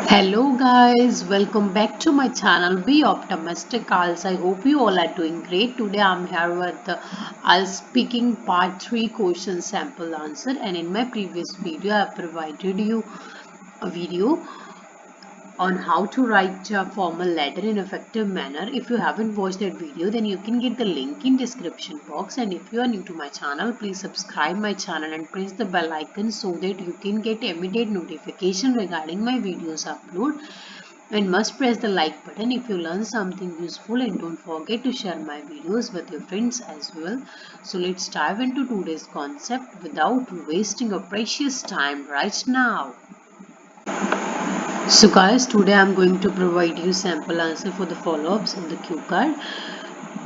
Hello guys, welcome back to my channel. Be optimistic, girls. I hope you all are doing great. Today I'm here with the speaking part 3 question sample answer, and in my previous video I provided you a video on how to write a formal letter in effective manner. If you haven't watched that video, then you can get the link in description box, and if you are new to my channel, please subscribe my channel and press the bell icon so that you can get immediate notification regarding my videos upload, and must press the like button if you learn something useful, and don't forget to share my videos with your friends as well. So let's dive into today's concept without wasting your precious time right now. So guys, today I'm going to provide you sample answer for the follow-ups in the cue card.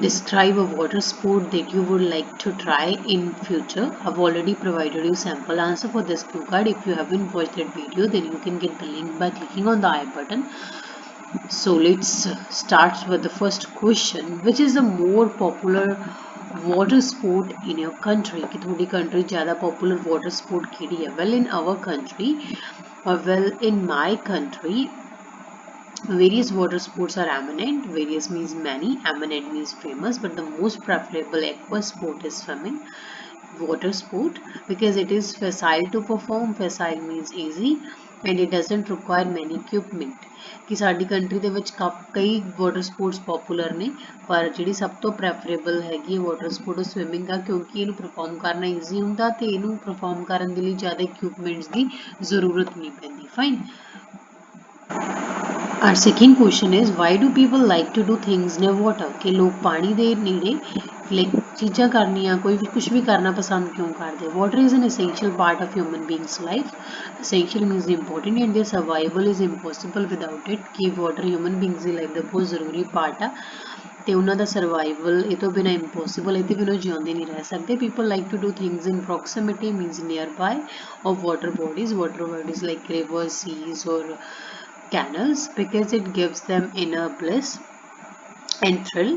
Describe a water sport that you would like to try in future. I've already provided you sample answer for this cue card. If you haven't watched that video, then you can get the link by clicking on the I button. So let's start with the first question. Which is the more popular water sport in your country? कि थोड़ी country ज़्यादा popular water sport केड़ी है? Well, in our country, or well, in my country, various water sports are eminent. Various means many, eminent means famous, but the most preferable aqua sport is swimming, water sport, because it is facile to perform. Facile means easy, and it doesn't require many equipment. कि साडी country ਦੇ ਵਿੱਚ ਕਈ water sports poplar ਨੇ, ਪਰ ਜਿਹੜੀ ਸਭ ਤੋਂ preferable ਹੈਗੀ ਹੈ ਵਾਟਰ ਸਪੋਰਟ ਸਵਿਮਿੰਗ ਆ, ਕਿਉਂਕਿ ਇਹਨੂੰ ਪਰਫਾਰਮ ਕਰਨਾ ਈਜ਼ੀ ਹੁੰਦਾ ਤੇ ਇਹਨੂੰ ਪਰਫਾਰਮ ਕਰਨ ਦੇ ਲਈ ਜ਼ਿਆਦਾ ਇਕਵਿਪਮੈਂਟਸ ਦੀ ਜ਼ਰੂਰਤ ਨਹੀਂ ਪੈਂਦੀ. Fine. Our second question is, why do people like to do things near water? कि लोग पानी दे नेड़े like चीज़ां करनियां कोई भी कुछ भी करना पसंद क्यों करते? Water is an essential part of human beings' life. Essential means important, and their survival is impossible without it. कि water human beings ਦੀ life ਦਾ ਬਹੁਤ ਜ਼ਰੂਰੀ part ਆ ਤੇ ਉਹਨਾਂ ਦਾ ਸਰਵਾਈਵਲ ਇਹ ਤੋਂ ਬਿਨਾ ਇੰਪੋਸੀਬਲ, ਇਹਦੇ ਬਿਨਾਂ ਜਿਉਂਦੇ ਨਹੀਂ ਰਹਿ ਸਕਦੇ. People like to do things in proximity means nearby of water bodies like rivers, seas or canals, because it gives them inner bliss and thrill.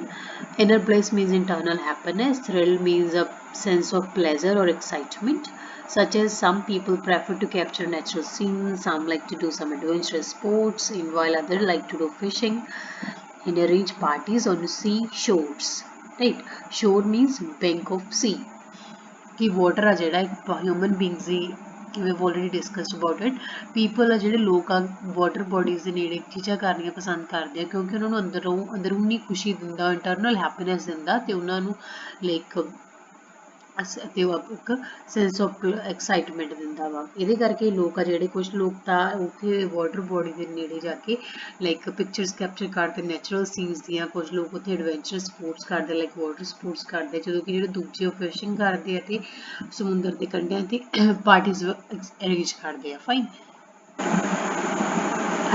Inner bliss means internal happiness. Thrill means a sense of pleasure or excitement. Such as some people prefer to capture natural scenes, some like to do some adventurous sports, and while others like to do fishing and arrange parties on sea shores. Right? Shore means bank of sea. कि water आ जेह्ड़ा एक human beings the we have already discussed about it. People ਆ ਜਿਹੜੇ ਲੋਕ ਆ water bodies ਦੇ ਨੇੜੇ ਚੀਜ਼ਾਂ ਕਰਨੀਆਂ ਪਸੰਦ ਕਰਦੇ ਆ ਕਿਉਂਕਿ ਉਹਨਾਂ ਨੂੰ ਅੰਦਰੂਨੀ ਖੁਸ਼ੀ ਦਿੰਦਾ, ਇੰਟਰਨਲ ਹੈਪੀਨੈਸ ਦਿੰਦਾ ਤੇ ਉਹਨਾਂ ਨੂੰ ਲਾਈਕ ਤੇ ਉਹ ਇੱਕ ਸੈਂਸ ਆਫ ਐਕਸਾਈਟਮੈਂਟ ਦਿੰਦਾ ਵਾ. ਇਹਦੇ ਕਰਕੇ ਲੋਕ ਆ ਜਿਹੜੇ ਕੁਝ ਲੋਕ ਤਾਂ ਉੱਥੇ ਵਾਟਰ ਬੋਡੀ ਦੇ ਨੇੜੇ ਜਾ ਕੇ ਲਾਈਕ ਪਿਕਚਰਸ ਕੈਪਚਰ ਕਰਦੇ ਨੈਚੁਰਲ ਸੀਨਸ ਦੀਆਂ, ਕੁਝ ਲੋਕ ਉੱਥੇ ਐਡਵੈਂਚਰ ਸਪੋਰਟਸ ਕਰਦੇ ਲਾਈਕ ਵਾਟਰ ਸਪੋਰਟਸ ਕਰਦੇ, ਜਦੋਂ ਕਿ ਜਿਹੜੇ ਦੂਜੇ ਉਹ ਫਿਸ਼ਿੰਗ ਕਰਦੇ ਆ ਤੇ ਸਮੁੰਦਰ ਦੇ ਕੰਢਿਆਂ ਤੇ ਪਾਰਟੀਜ਼ ਅਰੇਂਜ ਕਰਦੇ ਆ. Fine.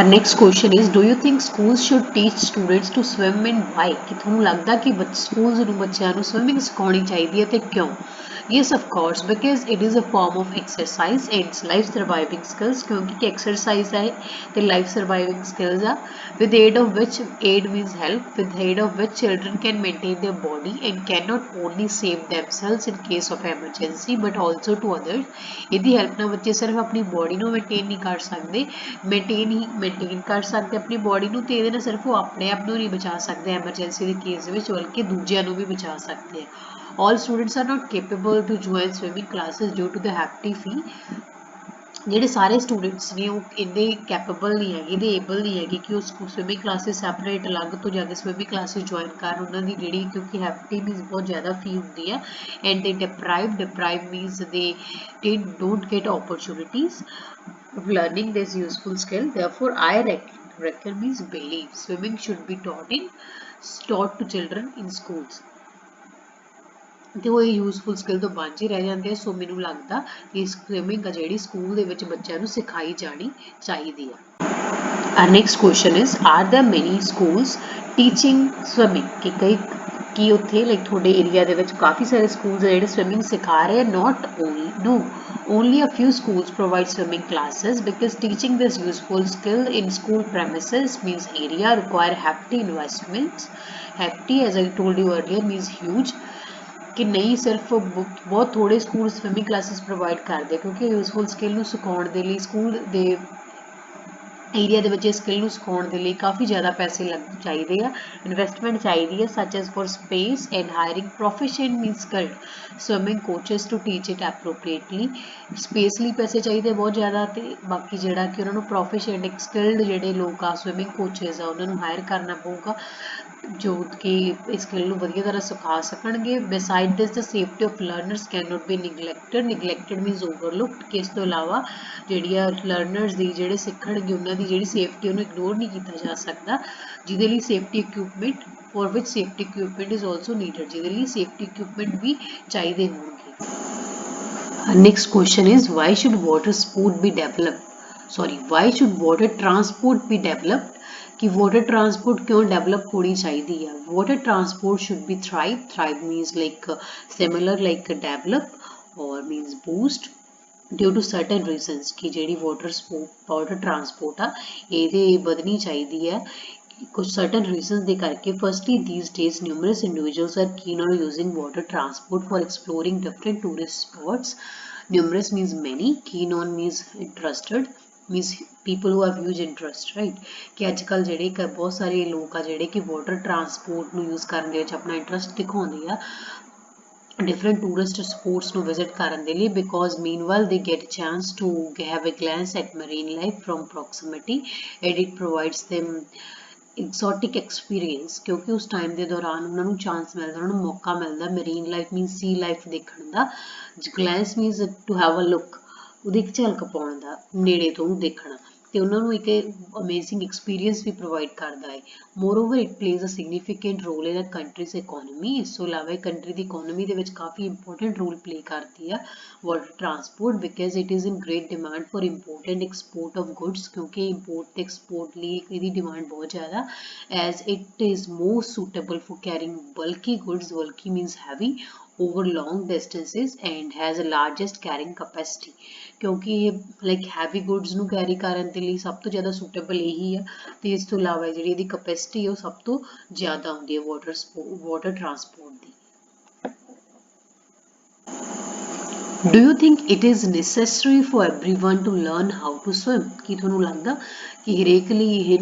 Our next question is, do you think schools should teach students to swim and why? कि ਤੁਹਾਨੂੰ ਲੱਗਦਾ ਕਿ schools ਨੂੰ ਬੱਚਿਆਂ ਨੂੰ swimming ਸਿਖਾਉਣੀ ਚਾਹੀਦੀ ਹੈ ਤੇ ਕਿਉਂ? Yes, of course, because it is a form of exercise. It's life surviving skills क्योंकि exercise है ते life surviving skills are with the aid of which, aid means help, with the aid of which children can maintain their body and can not only save themselves in case of emergency but also to others. ਇਹਦੀ help ਨਾਲ ਬੱਚੇ ਸਿਰਫ ਆਪਣੀ body ਨੂੰ maintain ਨਹੀਂ ਕਰ ਸਕਦੇ, maintain ਕਰ ਸਕਦੇ ਆਪਣੀ ਬੋਡੀ ਨੂੰ, ਤੇ ਇਹਦੇ ਨਾਲ ਸਿਰਫ ਉਹ ਆਪਣੇ ਆਪ ਨੂੰ ਨਹੀਂ ਬਚਾ ਸਕਦੇ ਐਮਰਜੈਂਸੀ ਦੇ ਕੇਸ ਵਿੱਚ, ਬਲਕਿ ਦੂਜਿਆਂ ਨੂੰ ਵੀ ਬਚਾ ਸਕਦੇ ਆ. All students are not capable to join swimming classes due to the hefty fee. ਜਿਹੜੇ ਸਾਰੇ ਸਟੂਡੈਂਟਸ ਨੇ ਉਹ ਇੰਨੇ ਕੈਪੇਬਲ ਨਹੀਂ ਹੈਗੇ, ਇਹਦੇ ਏਬਲ ਨਹੀਂ ਹੈਗੇ ਕਿ ਉਹ ਸਵਿਮਿੰਗ ਕਲਾਸਿਸ ਸੈਪਰੇਟ ਅਲੱਗ ਤੋਂ ਜਾ ਕੇ ਸਵਿਮਿੰਗ ਕਲਾਸਿਸ ਜੁਆਇਨ ਕਰਨ. ਉਹਨਾਂ ਦੀ ਜਿਹੜੀ ਕਿਉਂਕਿ ਹੈਫਟੀ ਮੀਨਸ ਬਹੁਤ ਜ਼ਿਆਦਾ ਫੀ ਹੁੰਦੀ ਹੈ, ਐਂਡ ਦੇ ਡਿਪਰਾਈਵ ਮੀਨਸ ਦੇ don't get opportunities of learning this useful skill. Therefore, I reckon means believe swimming should be taught to children in schools. ਤੇ ਉਹ ਯੂਜ਼ਫੁਲ ਸਕਿੱਲ ਤੋਂ ਵਾਂਝ ਹੀ ਰਹਿ ਜਾਂਦੇ ਆ. ਸੋ ਮੈਨੂੰ ਲੱਗਦਾ ਕਿ ਸਵਿਮਿੰਗ ਆ ਜਿਹੜੀ ਸਕੂਲ ਦੇ ਵਿੱਚ ਬੱਚਿਆਂ ਨੂੰ ਸਿਖਾਈ ਜਾਣੀ ਚਾਹੀਦੀ ਆ. Our next question is, are there many schools teaching swimming? ਕਿ ਉੱਥੇ ਲਾਈਕ ਤੁਹਾਡੇ ਏਰੀਆ ਦੇ ਵਿੱਚ ਕਾਫੀ ਸਾਰੇ ਸਕੂਲਸ ਜਿਹੜੇ ਸਵਿਮਿੰਗ ਸਿਖਾ ਰਹੇ ਆ? Not only, no, only a few schools provide swimming classes because teaching this useful skill in school premises means area require hefty investments. Hefty, as I told you earlier, means huge. ਕਿ ਨਹੀਂ ਸਿਰਫ ਬਹੁਤ ਥੋੜੇ school swimming classes provide ਕਰਦੇ ਕਿਉਂਕਿ useful skill ਨੂੰ ਸਿਖਾਉਣ ਦੇ ਲਈ ਸਕੂਲ ਦੇ ਏਰੀਆ ਦੇ ਵਿੱਚ ਇਸ ਸਕਿੱਲ ਨੂੰ ਸਿਖਾਉਣ ਦੇ ਲਈ ਕਾਫੀ ਜ਼ਿਆਦਾ ਪੈਸੇ ਚਾਹੀਦੇ ਆ, ਇਨਵੈਸਟਮੈਂਟ ਚਾਹੀਦੀ ਹੈ, such as for space and hiring proficient means skilled swimming coaches to teach it appropriately. Space ਲਈ ਪੈਸੇ ਚਾਹੀਦੇ ਬਹੁਤ ਜ਼ਿਆਦਾ, ਤੇ ਬਾਕੀ ਜਿਹੜਾ ਕਿ ਉਹਨਾਂ ਨੂੰ ਪ੍ਰੋਫੀਸ਼ੀਐਂਟ ਇੱਕ ਸਕਿਲਡ ਜਿਹੜੇ ਲੋਕ ਆ ਸਵਿਮਿੰਗ ਕੋਚਸ ਆ ਉਹਨਾਂ ਨੂੰ ਹਾਇਰ ਕਰਨਾ ਪਊਗਾ ਜੋ ਕਿ ਇਸ ਸਕਿੱਲ ਨੂੰ ਵਧੀਆ ਤਰ੍ਹਾਂ ਸਿਖਾ ਸਕਣਗੇ। Beside this the safety of learners can not be neglected means overlooked, ਕਿ ਇਸ ਤੋਂ ਇਲਾਵਾ ਜਿਹੜੀ ਆ ਲਰਨਰਸ ਦੀ ਜਿਹੜੇ ਸਿੱਖਣਗੇ ਉਹਨਾਂ ਦੀ ਜਿਹੜੀ ਸੇਫਟੀ ਉਹਨੂੰ ਇਗਨੋਰ ਨਹੀਂ ਕੀਤਾ ਜਾ ਸਕਦਾ, ਜਿਹਦੇ ਲਈ ਸੇਫਟੀ ਇਕਵਿਪਮੈਂਟ ਫॉर ਵਿਚ safety equipment is also needed, ਜਿਹਦੇ ਲਈ ਸੇਫਟੀ ਇਕਵਿਪਮੈਂਟ ਵੀ ਚਾਹੀਦੇ ਹੋਣਗੇ। Next question is why should water sport be develop why should water transport be developed, कि वाटर ट्रांसपोर्ट क्यों डेवलप होनी चाहिए है। Water transport should be thrive means like similar like develop और means boost due to certain reasons, कि जी water transport आ ये बढ़नी चाहिए है कुछ सर्टन रीजन के करके। Firstly these days numerous individuals are keen on using water transport for exploring different tourist spots. Numerous means many, keen on means interested means people who have huge interest, right. कि अजकल ਜਿਹੜੇ ਬਹੁਤ ਸਾਰੇ ਲੋਕ ਆ ਜਿਹੜੇ ਕਿ ਵਾਟਰ ਟਰਾਂਸਪੋਰਟ ਨੂੰ ਯੂਜ਼ ਕਰਨ ਦੇ ਵਿੱਚ ਆਪਣਾ ਇੰਟਰਸਟ ਦਿਖਾਉਂਦੇ ਆ different tourist spots to visit ਕਰਨ ਦੇ ਲਈ, because meanwhile they get a chance to have a glance at marine life from proximity and it provides them exotic experience, ਕਿਉਂਕਿ ਉਸ ਟਾਈਮ ਦੇ ਦੌਰਾਨ ਉਹਨਾਂ ਨੂੰ ਚਾਂਸ ਮਿਲਦਾ, ਉਹਨਾਂ ਨੂੰ ਮੌਕਾ ਮਿਲਦਾ ਮਰੀਨ ਲਾਈਫ ਮੀਨਸ ਸੀ ਲਾਈਫ ਦੇਖਣ ਦਾ। glance means to have a look, ਉਹਦੀ ਇੱਕ ਝਲਕ ਪਾਉਣ ਦਾ, ਨੇੜੇ ਤੋਂ ਦੇਖਣਾ, ਤੇ ਉਹਨਾਂ ਨੂੰ ਇੱਕ ਅਮੇਜ਼ਿੰਗ ਐਕਸਪੀਰੀਅੰਸ ਵੀ ਪ੍ਰੋਵਾਈਡ ਕਰਦਾ ਹੈ। Moreover it plays a significant role in a country's economy. ਇਸ ਤੋਂ ਇਲਾਵਾ ਇਹ ਕੰਟਰੀ ਦੀ ਇਕੋਨਮੀ ਦੇ ਵਿੱਚ ਕਾਫੀ ਇੰਪੋਰਟੈਂਟ ਰੋਲ ਪਲੇ ਕਰਦੀ ਆ water transport, because it is in great demand for import and export of goods, ਕਿਉਂਕਿ ਇੰਪੋਰਟ ਤੇ ਐਕਸਪੋਰਟ ਲਈ ਇਹਦੀ ਡਿਮਾਂਡ ਬਹੁਤ ਜ਼ਿਆਦਾ, as it is most suitable for carrying bulky goods, bulky means heavy over long distances and has a largest carrying capacity, ਕਿਉਂਕਿ ਇਹ like heavy goods ਨੂੰ carry ਕਰਨ ਦੇ ਲਈ ਸਭ ਤੋਂ ਜ਼ਿਆਦਾ ਸੂਟੇਬਲ ਇਹੀ ਆ, ਤੇ ਇਸ ਤੋਂ ਇਲਾਵਾ ਜਿਹੜੀ ਇਹਦੀ ਕਪੈਸਿਟੀ ਉਹ ਸਭ ਤੋਂ ਜ਼ਿਆਦਾ ਹੁੰਦੀ ਹੈ water transport the. Do you think it is necessary for everyone to learn how to swim? ਕੀ ਤੁਹਾਨੂੰ ਲੱਗਦਾ ਕਿ ਹਰੇਕ ਲਈ ਇਹ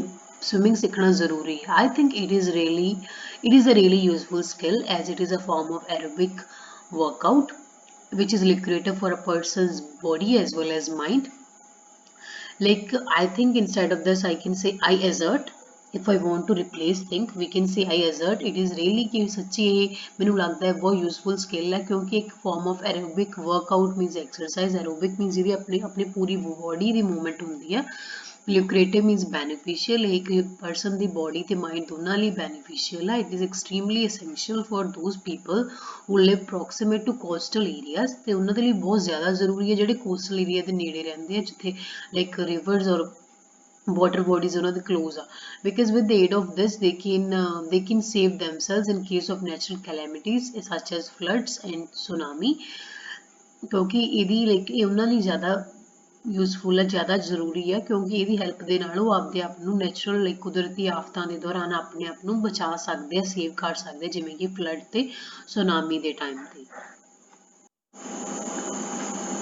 swimming ਸਿੱਖਣਾ ਜ਼ਰੂਰੀ ਹੈ? I think it is a really useful skill, as it is a form of aerobic workout which is lucrative for a person's body as well as mind. Like I think instead of this I can say I assert, if I want to replace think we can say I assert, it is really कि सच्ची ये मैंने लगता है बहुत useful skill है, क्योंकि एक form of aerobic workout means exercise, aerobic means जी अपनी अपनी पूरी बॉडी की मूवमेंट होंगी है। lucrative means beneficial, एक person ਦੀ body ਤੇ mind ਦੋਨਾਂ ਲਈ beneficial ਹੈ। it is extremely essential for those people who live proximate to coastal areas, ਤੇ ਉਹਨਾਂ ਦੇ ਲਈ ਬਹੁਤ ਜ਼ਿਆਦਾ ਜ਼ਰੂਰੀ ਹੈ ਜਿਹੜੇ coastal area ਦੇ ਨੇੜੇ ਰਹਿੰਦੇ ਆ, ਜਿੱਥੇ like rivers or water bodies ਉਹਨਾਂ ਦੇ close ਆ, because with the aid of this they can save themselves in case of natural calamities such as floods and tsunami, ਕਿਉਂਕਿ ਇਹਦੀ like ਇਹ ਉਹਨਾਂ ਲਈ ਜ਼ਿਆਦਾ यूजफुल है, ज़्यादा जरूरी है, क्योंकि ये हेल्प के नाल वो आपदे आप नूं नैचुरल कुदरती आफतां दे दौरान अपने आप नूं बचा सकते हैं, सेव कर सकते हैं, जिवें कि फ्लड ते सुनामी दे टाइम ते।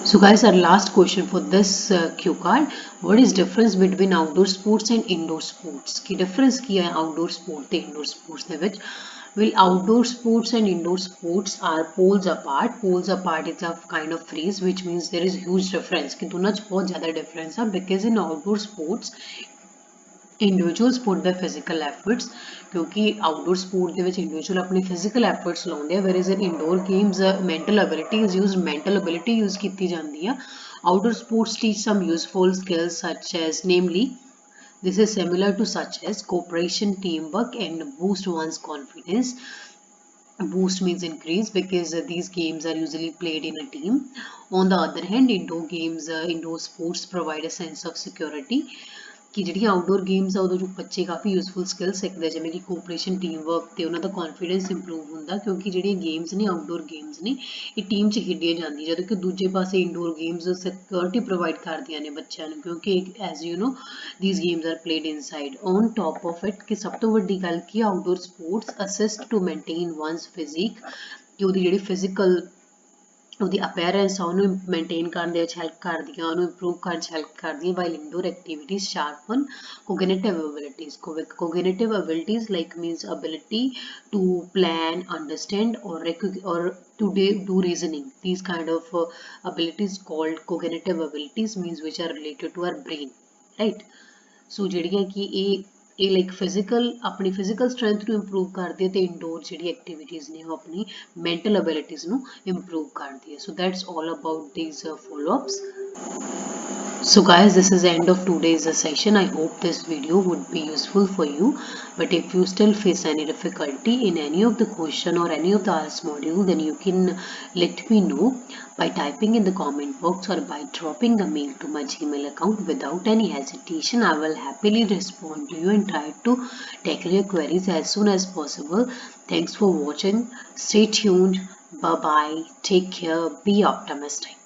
So guys, our last question for this cue card, what is difference between outdoor sports and indoor sports? की difference की है outdoor sport ते indoor sports they which? Well, outdoor sports and indoor sports are poles apart. Poles apart is a kind of phrase which means there is huge difference. कि दोनों च बहुत ज़्यादा difference है, because in outdoor sports individuals put their physical efforts, क्योंकि outdoor sport ਦੇ ਵਿੱਚ individual अपने physical efforts ਲਾਉਂਦੇ ਆ, whereas in indoor games mental ability is used, mental ability use ਕੀਤੀ ਜਾਂਦੀ ਆ। Outdoor sports teach some useful skills such as namely this is similar to such as cooperation, teamwork, and boost one's confidence. Boost means increase, because these games are usually played in a team. On the other hand, indoor sports provide a sense of security. कि ਜਿਹੜੀਆਂ outdoor games ਆ ਉਹਦੇ ਵਿੱਚ ਬੱਚੇ ਕਾਫੀ useful skill ਸਿੱਖਦੇ, ਜਿਵੇਂ ਕਿ cooperation, team work, ਤੇ ਉਹਨਾਂ ਦਾ ਕੌਨਫੀਡੈਂਸ ਇੰਪਰੂਵ ਹੁੰਦਾ, ਕਿਉਂਕਿ ਜਿਹੜੀਆਂ ਗੇਮਸ ਨੇ ਆਊਟਡੋਰ ਗੇਮਸ ਨੇ ਇਹ ਟੀਮ 'ਚ ਖੇਡੀਆਂ ਜਾਂਦੀਆਂ, ਜਦੋਂ ਕਿ ਦੂਜੇ ਪਾਸੇ ਇੰਡੋਰ ਗੇਮਸ ਸਿਕਿਉਰਿਟੀ ਪ੍ਰੋਵਾਈਡ ਕਰਦੀਆਂ ਨੇ ਬੱਚਿਆਂ ਨੂੰ, ਕਿਉਂਕਿ as you know these games are played inside. On top of it ਕਿ ਸਭ ਤੋਂ ਵੱਡੀ ਗੱਲ ਕੀ outdoor sports assist to maintain one's physique, ਕਿ ਉਹਦੀ ਜਿਹੜੀ ਫਿਜ਼ੀਕਲ ਉਹਦੀ ਅਪੀਅਰੈਂਸ ਆ ਉਹਨੂੰ ਮੇਨਟੇਨ ਕਰਨ ਦੇ ਵਿੱਚ ਹੈਲਪ ਕਰਦੀਆਂ, ਉਹਨੂੰ ਇੰਪਰੂਵ ਕਰਨ 'ਚ ਹੈਲਪ ਕਰਦੀਆਂ। While indoor activities sharpen cognitive abilities. Cognitive abilities like means ability to plan, understand, or to do reasoning. These kind of abilities called cognitive abilities means which are related to our brain, right? ਸੋ ਜਿਹੜੀਆਂ ਕਿ ਇਹ like physical ਆਪਣੀ physical strength ਨੂੰ improve ਕਰਦੀ ਹੈ ਤੇ indoor ਜਿਹੜੀ activities ਨੇ ਉਹ ਆਪਣੀ ਮੈਂਟਲ ਐਬਿਲਿਟੀਜ਼ ਨੂੰ ਇੰਪਰੂਵ ਕਰਦੀ ਹੈ। So that's all about these follow-ups. So guys, this is the end of today's session. I hope this video would be useful for you. But if you still face any difficulty in any of the question or any of the IELTS module, then you can let me know by typing in the comment box or by dropping a mail to my Gmail account. Without any hesitation, I will happily respond to you and try to tackle your queries as soon as possible. Thanks for watching. Stay tuned. Bye bye. Take care. Be optimistic.